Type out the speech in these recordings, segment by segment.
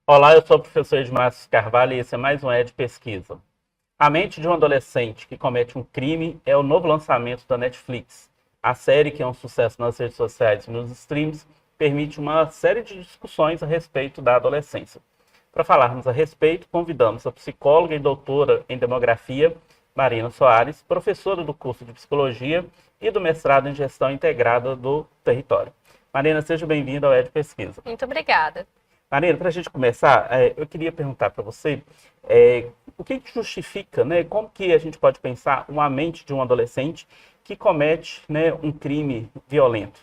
Olá, eu sou o professor Edmárcio Carvalho e esse é mais um ED Pesquisa. A Mente de um Adolescente que Comete um Crime é o novo lançamento da Netflix. A série, que é um sucesso nas redes sociais e nos streams, permite uma série de discussões a respeito da adolescência. Para falarmos a respeito, convidamos a psicóloga e doutora em demografia, Marina Soares, professora do curso de Psicologia e do mestrado em Gestão Integrada do Território. Marina, seja bem-vinda ao ED Pesquisa. Muito obrigada. Marina, para a gente começar, eu queria perguntar para você o que justifica, né, como que a gente pode pensar uma mente de um adolescente que comete, né, um crime violento?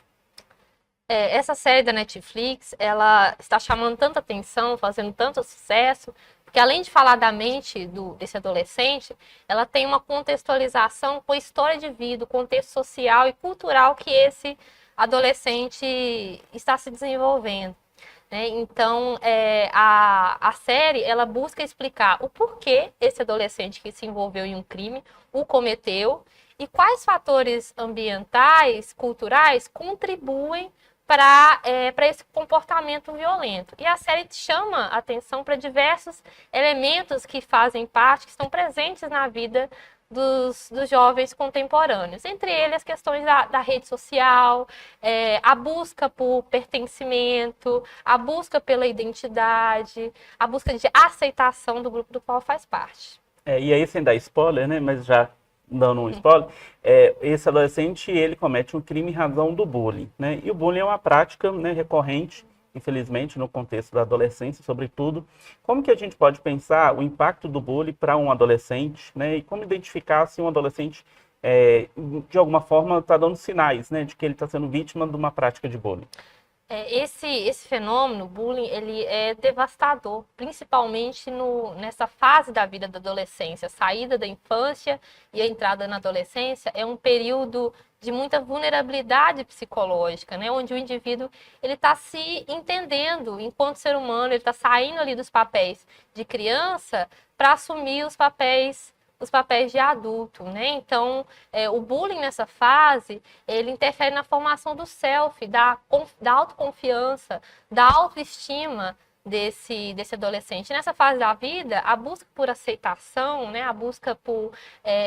Essa série da Netflix, ela está chamando tanta atenção, fazendo tanto sucesso, porque além de falar da mente desse adolescente, ela tem uma contextualização com a história de vida, o contexto social e cultural que esse adolescente está se desenvolvendo. Né? Então, a série, ela busca explicar o porquê esse adolescente que se envolveu em um crime o cometeu e quais fatores ambientais, culturais, contribuem para esse comportamento violento. E a série chama atenção para diversos elementos que fazem parte, que estão presentes na vida dos jovens contemporâneos. Entre eles, as questões da rede social, a busca por pertencimento, a busca pela identidade, a busca de aceitação do grupo do qual faz parte. E aí, sem dar spoiler, né, mas já dando um spoiler, esse adolescente, ele comete um crime em razão do bullying, né? E o bullying é uma prática, né, recorrente, infelizmente, no contexto da adolescência, sobretudo. Como que a gente pode pensar o impacto do bullying para um adolescente, né? E como identificar se um adolescente, de alguma forma, está dando sinais, né, de que ele está sendo vítima de uma prática de bullying? Esse fenômeno, bullying, ele é devastador, principalmente nessa fase da vida da adolescência. A saída da infância e a entrada na adolescência é um período de muita vulnerabilidade psicológica, né? Onde o indivíduo ele está se entendendo enquanto ser humano, ele está saindo ali dos papéis de criança para assumir os papéis de adulto, né? Então, o bullying nessa fase, ele interfere na formação do self, da autoconfiança, da autoestima desse adolescente. Nessa fase da vida, a busca por aceitação, né? A busca por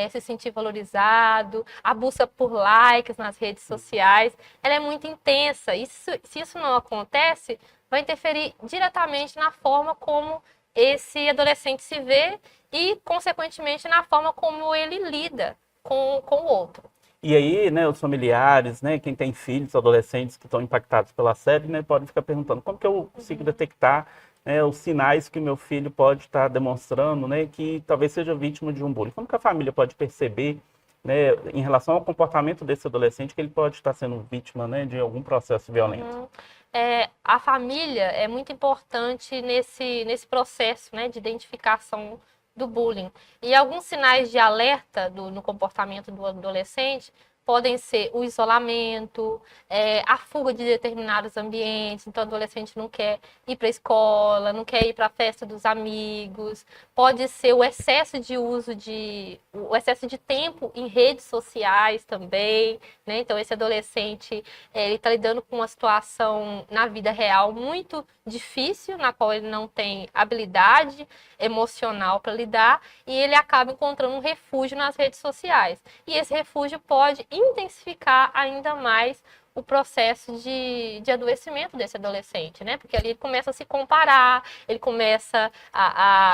se sentir valorizado, a busca por likes nas redes sociais, ela é muito intensa. E se isso não acontece, vai interferir diretamente na forma como esse adolescente se vê e, consequentemente, na forma como ele lida com o outro. E aí, né, os familiares, né, quem tem filhos, adolescentes que estão impactados pela série, né, podem ficar perguntando como que eu consigo detectar, né, os sinais que o meu filho pode estar demonstrando, né, que talvez seja vítima de um bullying. Como que a família pode perceber, né, em relação ao comportamento desse adolescente, que ele pode estar sendo vítima, né, de algum processo violento? A família é muito importante nesse processo, né, de identificação do bullying. E alguns sinais de alerta no comportamento do adolescente podem ser o isolamento, a fuga de determinados ambientes. Então, o adolescente não quer ir para a escola, não quer ir para a festa dos amigos. Pode ser o excesso de tempo em redes sociais também, né? Então, esse adolescente, ele está lidando com uma situação na vida real muito difícil, na qual ele não tem habilidade emocional para lidar, e ele acaba encontrando um refúgio nas redes sociais. E esse refúgio pode intensificar ainda mais o processo de adoecimento desse adolescente, né? Porque ali ele começa a se comparar, ele começa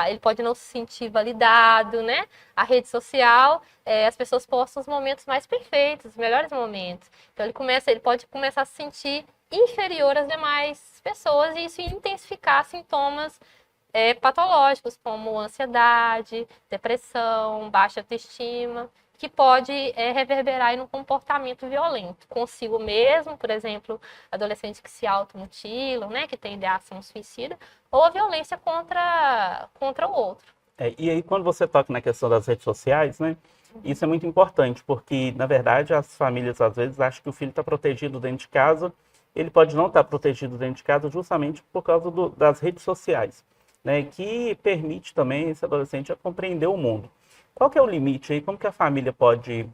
ele pode não se sentir validado, né? A rede social, as pessoas postam os momentos mais perfeitos, os melhores momentos. Então ele pode começar a se sentir inferior às demais pessoas e isso intensificar sintomas patológicos, como ansiedade, depressão, baixa autoestima, que pode reverberar em um comportamento violento consigo mesmo, por exemplo, adolescentes que se automutilam, né, que têm ideação suicida, ou a violência contra o outro. E aí, quando você toca na questão das redes sociais, né, isso é muito importante, porque, na verdade, as famílias, às vezes, acham que o filho está protegido dentro de casa, ele pode não estar protegido dentro de casa justamente por causa das redes sociais, né, que permite também esse adolescente a compreender o mundo. Qual que é o limite aí? Como que a família pode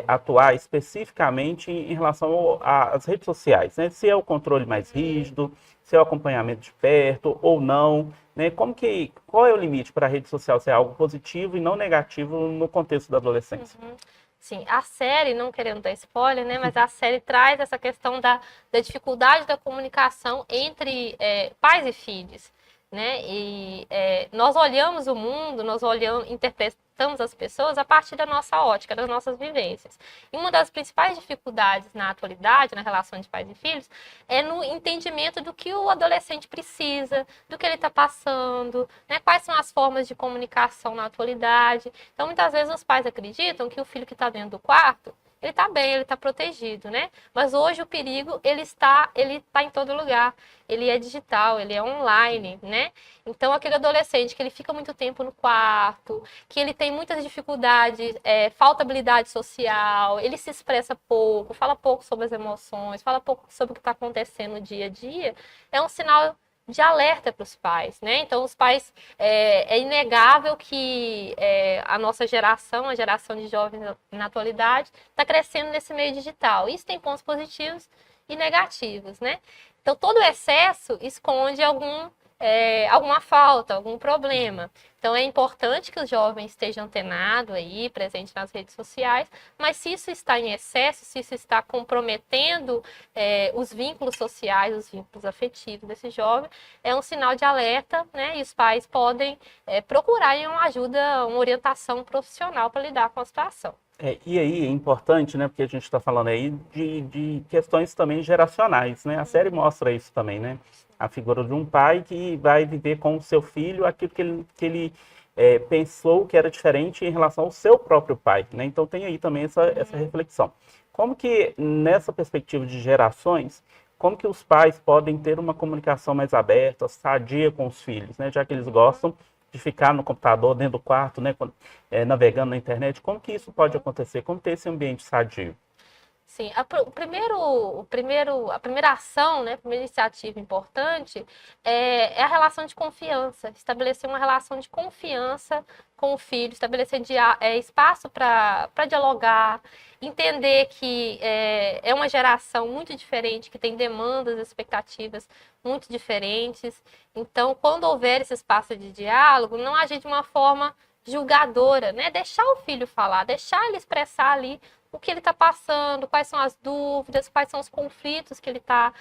atuar especificamente em relação às redes sociais, né? Se é o controle mais rígido, se é o acompanhamento de perto ou não, né? Qual é o limite para a rede social ser algo positivo e não negativo no contexto da adolescência? Sim, a série, não querendo dar spoiler, né, mas a série traz essa questão da dificuldade da comunicação entre pais e filhos, né? E nós olhamos o mundo, interpretamos as pessoas a partir da nossa ótica, das nossas vivências. E uma das principais dificuldades na atualidade, na relação de pais e filhos, é no entendimento do que o adolescente precisa, do que ele está passando, né? Quais são as formas de comunicação na atualidade. Então, muitas vezes os pais acreditam que o filho que está dentro do quarto, ele está bem, ele está protegido, né? Mas hoje o perigo, ele está em todo lugar. Ele é digital, ele é online, né? Então, aquele adolescente que ele fica muito tempo no quarto, que ele tem muitas dificuldades, falta habilidade social, ele se expressa pouco, fala pouco sobre as emoções, fala pouco sobre o que está acontecendo no dia a dia, é um sinal de alerta para os pais, né? Então, os pais, é inegável que a nossa geração, a geração de jovens na atualidade, está crescendo nesse meio digital. Isso tem pontos positivos e negativos, né? Então, todo excesso esconde alguma falta, algum problema. Então, é importante que os jovens estejam antenados aí, presentes nas redes sociais, mas se isso está em excesso, se isso está comprometendo os vínculos sociais, os vínculos afetivos desse jovem, é um sinal de alerta, né? E os pais podem procurar uma ajuda, uma orientação profissional para lidar com a situação. E aí é importante, né? Porque a gente está falando aí de questões também geracionais, né? A série mostra isso também, né? A figura de um pai que vai viver com o seu filho aquilo que ele pensou que era diferente em relação ao seu próprio pai, né? Então tem aí também essa reflexão. Como que, nessa perspectiva de gerações, como que os pais podem ter uma comunicação mais aberta, sadia com os filhos, né? Já que eles gostam de ficar no computador, dentro do quarto, né, navegando na internet, como que isso pode acontecer? Como ter esse ambiente sadio? Sim, a primeira ação, né, a primeira iniciativa importante é a relação de confiança, estabelecer uma relação de confiança com o filho, estabelecer espaço para dialogar, entender que é uma geração muito diferente, que tem demandas, expectativas muito diferentes. Então, quando houver esse espaço de diálogo, não agir de uma forma julgadora, né? Deixar o filho falar, deixar ele expressar ali o que ele está passando, quais são as dúvidas, quais são os conflitos que ele tá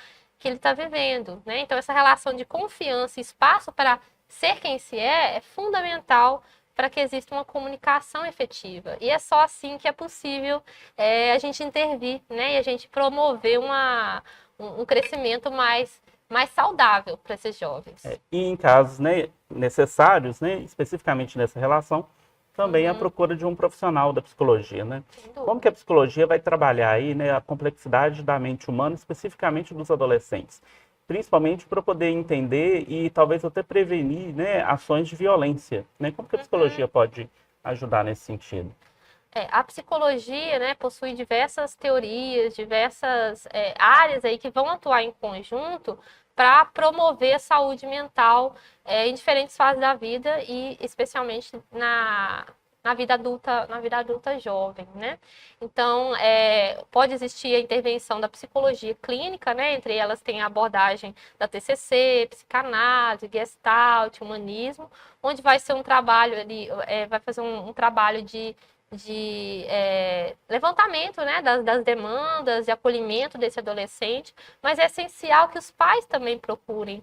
vivendo, né? Então, essa relação de confiança e espaço para ser quem se é fundamental para que exista uma comunicação efetiva. E é só assim que é possível a gente intervir, né? E a gente promover um crescimento mais saudável para esses jovens. E em casos, né, necessários, né, especificamente nessa relação, também a procura de um profissional da psicologia, né? Como que a psicologia vai trabalhar aí, né, a complexidade da mente humana, especificamente dos adolescentes, principalmente para poder entender e talvez até prevenir, né, ações de violência, né? Como que a psicologia pode ajudar nesse sentido? A psicologia, né, possui diversas teorias, diversas áreas aí que vão atuar em conjunto para promover a saúde mental em diferentes fases da vida e especialmente na vida adulta jovem, né? Então, pode existir a intervenção da psicologia clínica, né? Entre elas tem a abordagem da TCC, psicanálise, Gestalt, humanismo, onde vai ser um trabalho ali, vai fazer um trabalho de levantamento, né, das demandas e acolhimento desse adolescente, mas é essencial que os pais também procurem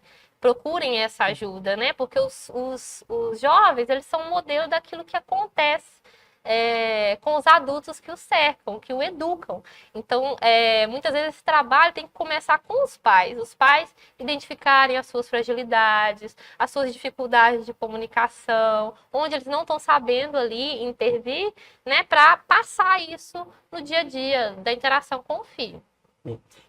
essa ajuda, né, porque os jovens, eles são um modelo daquilo que acontece com os adultos que o cercam, que o educam. Então, muitas vezes esse trabalho tem que começar com os pais identificarem as suas fragilidades, as suas dificuldades de comunicação, onde eles não estão sabendo ali intervir, né, para passar isso no dia a dia da interação com o filho.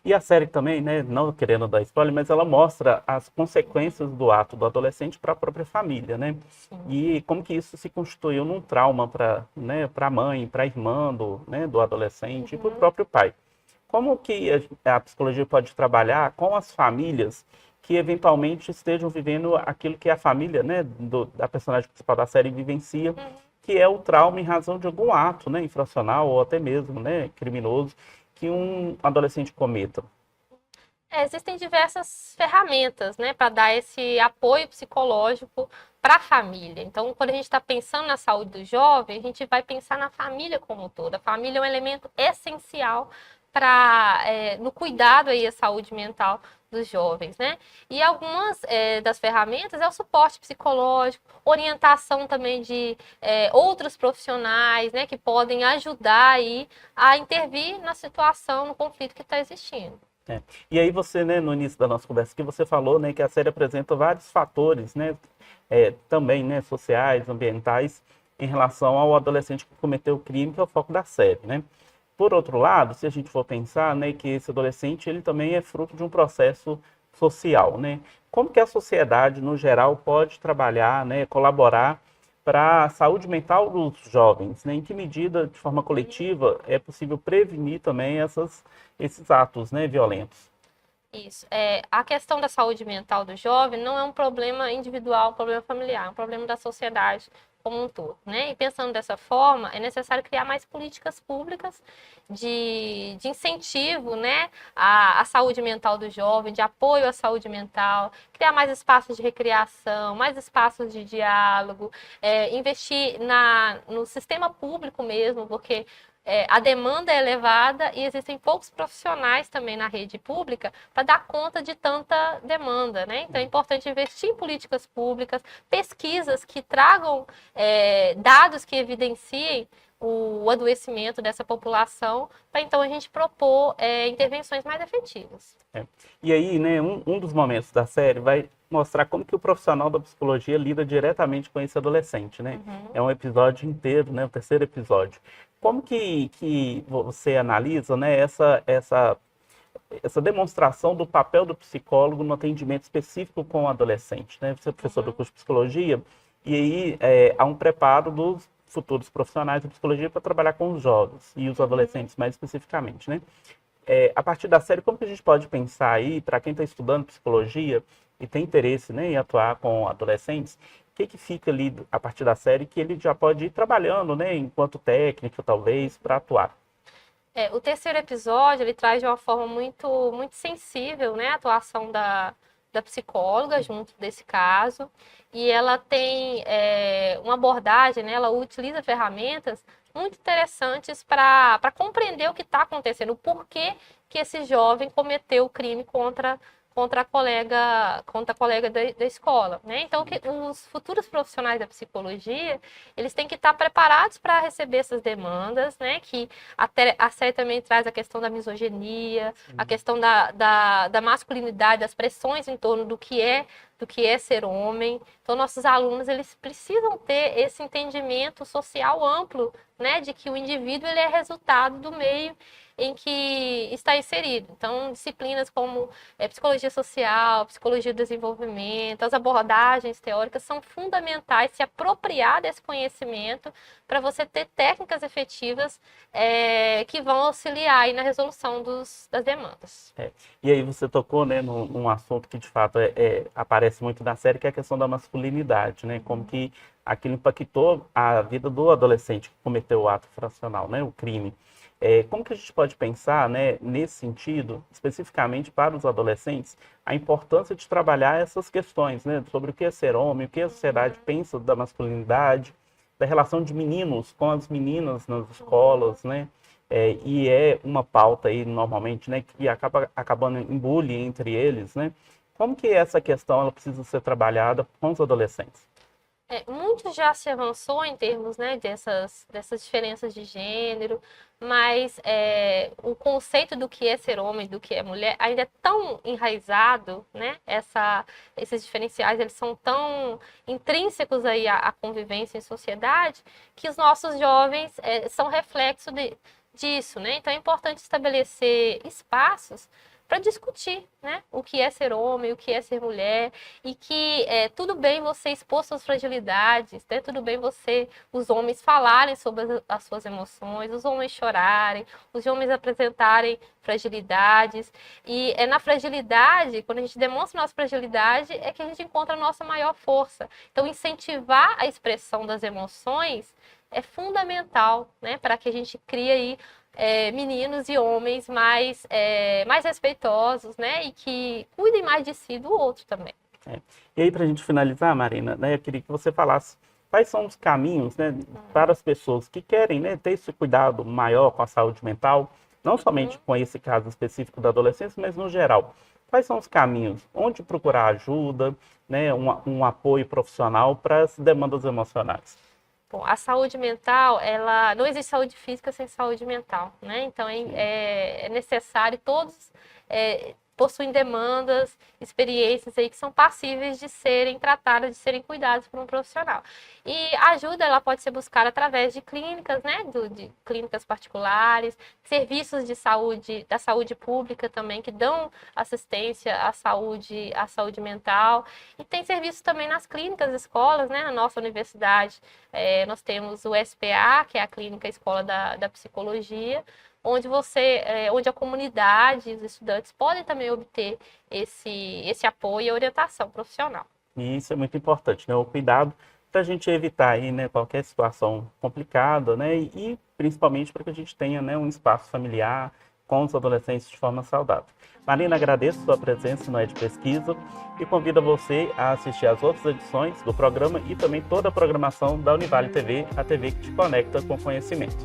E a série também, né, não querendo dar spoiler, mas ela mostra as consequências do ato do adolescente para a própria família, né? Sim. E como que isso se constituiu num trauma para, né, para a mãe, para a irmã do adolescente e para o próprio pai. Como que a psicologia pode trabalhar com as famílias que eventualmente estejam vivendo aquilo que a família, né, da personagem principal da série vivencia, que é o trauma em razão de algum ato, né, infracional ou até mesmo, né, criminoso que um adolescente cometa. Existem diversas ferramentas, né, para dar esse apoio psicológico para a família. Então, quando a gente está pensando na saúde do jovem, a gente vai pensar na família como um todo. A família é um elemento essencial no cuidado aí à saúde mental dos jovens, né? E algumas das ferramentas é o suporte psicológico, orientação também de outros profissionais, né, que podem ajudar aí a intervir na situação, no conflito que está existindo. E aí você, né, no início da nossa conversa, que você falou, né, que a série apresenta vários fatores, né, também, né, sociais, ambientais, em relação ao adolescente que cometeu o crime, que é o foco da série, né? Por outro lado, se a gente for pensar, né, que esse adolescente, ele também é fruto de um processo social, né? Como que a sociedade, no geral, pode trabalhar, né, colaborar para a saúde mental dos jovens, né? Em que medida, de forma coletiva, é possível prevenir também esses atos, né, violentos? Isso. A questão da saúde mental do jovem não é um problema individual, um problema familiar, é um problema da sociedade como um todo, né? E pensando dessa forma, é necessário criar mais políticas públicas de incentivo, né, à saúde mental do jovem, de apoio à saúde mental, criar mais espaços de recreação, mais espaços de diálogo, investir no sistema público mesmo, porque a demanda é elevada e existem poucos profissionais também na rede pública para dar conta de tanta demanda, né? Então é importante investir em políticas públicas, pesquisas que tragam dados que evidenciem o adoecimento dessa população, para então a gente propor intervenções mais efetivas. E aí, né, um dos momentos da série vai mostrar como que o profissional da psicologia lida diretamente com esse adolescente, né? É um episódio inteiro, né, o terceiro episódio. Como que você analisa, né, essa demonstração do papel do psicólogo no atendimento específico com o adolescente, né? Você é professor do curso de psicologia, e aí há um preparo dos futuros profissionais de psicologia para trabalhar com os jovens e os adolescentes mais especificamente, né? A partir da série, como que a gente pode pensar aí, para quem está estudando psicologia e tem interesse, né, em atuar com adolescentes, o que fica ali a partir da série que ele já pode ir trabalhando, né, enquanto técnico, talvez, para atuar? O terceiro episódio, ele traz de uma forma muito, muito sensível, né, a atuação da psicóloga junto desse caso, e ela tem uma abordagem, né, ela utiliza ferramentas muito interessantes para compreender o que está acontecendo, o porquê que esse jovem cometeu o crime contra a colega da escola, né? Então, os futuros profissionais da psicologia, eles têm que estar preparados para receber essas demandas, né? Que a série também traz a questão da misoginia, a questão da masculinidade, das pressões em torno do que é ser homem. Então, nossos alunos, eles precisam ter esse entendimento social amplo, né? De que o indivíduo, ele é resultado do meio em que está inserido. Então, disciplinas como psicologia social, psicologia do desenvolvimento, as abordagens teóricas são fundamentais, se apropriar desse conhecimento para você ter técnicas efetivas que vão auxiliar aí na resolução das demandas. E aí você tocou, né, num assunto que de fato aparece muito na série, que é a questão da masculinidade, né? Como que aquilo impactou a vida do adolescente que cometeu o ato infracional, né, o crime. Como que a gente pode pensar, né, nesse sentido, especificamente para os adolescentes, a importância de trabalhar essas questões, né, sobre o que é ser homem, o que a sociedade pensa da masculinidade, da relação de meninos com as meninas nas escolas, né? E é uma pauta aí, normalmente, né, que acaba acabando em bullying entre eles, né? Como que essa questão ela precisa ser trabalhada com os adolescentes? Muito já se avançou em termos, né, dessas diferenças de gênero, mas o conceito do que é ser homem, do que é mulher, ainda é tão enraizado, né? Esses diferenciais, eles são tão intrínsecos aí à convivência em sociedade, que os nossos jovens são reflexo disso, né? Então é importante estabelecer espaços para discutir, né? O que é ser homem, o que é ser mulher, e que tudo bem você expor suas fragilidades, né? Tudo bem os homens falarem sobre as suas emoções, os homens chorarem, os homens apresentarem fragilidades. E é na fragilidade, quando a gente demonstra nossa fragilidade, é que a gente encontra a nossa maior força. Então, incentivar a expressão das emoções é fundamental, né? Para que a gente crie aí meninos e homens mais respeitosos, né? E que cuidem mais de si e do outro também. E aí, para a gente finalizar, Marina, né, eu queria que você falasse quais são os caminhos, né, para as pessoas que querem, né, ter esse cuidado maior com a saúde mental, não somente com esse caso específico da adolescência, mas no geral. Quais são os caminhos? Onde procurar ajuda, né, um apoio profissional para as demandas emocionais? Bom, a saúde mental, não existe saúde física sem saúde mental, né? Então é necessário, todos possuem demandas, experiências aí que são passíveis de serem tratadas, de serem cuidadas por um profissional. E a ajuda, ela pode ser buscada através de clínicas, né? De clínicas particulares, serviços de saúde, da saúde pública também, que dão assistência à saúde mental. E tem serviços também nas clínicas, escolas, né? Na nossa universidade, nós temos o SPA, que é a Clínica Escola da Psicologia, onde a comunidade, os estudantes podem também obter esse apoio e orientação profissional. E isso é muito importante, né? O cuidado para a gente evitar aí, né, qualquer situação complicada, né? E principalmente para que a gente tenha, né, um espaço familiar com os adolescentes de forma saudável. Marina, agradeço a sua presença no Ed Pesquisa e convido você a assistir às outras edições do programa e também toda a programação da Univale TV, a TV que te conecta com conhecimento.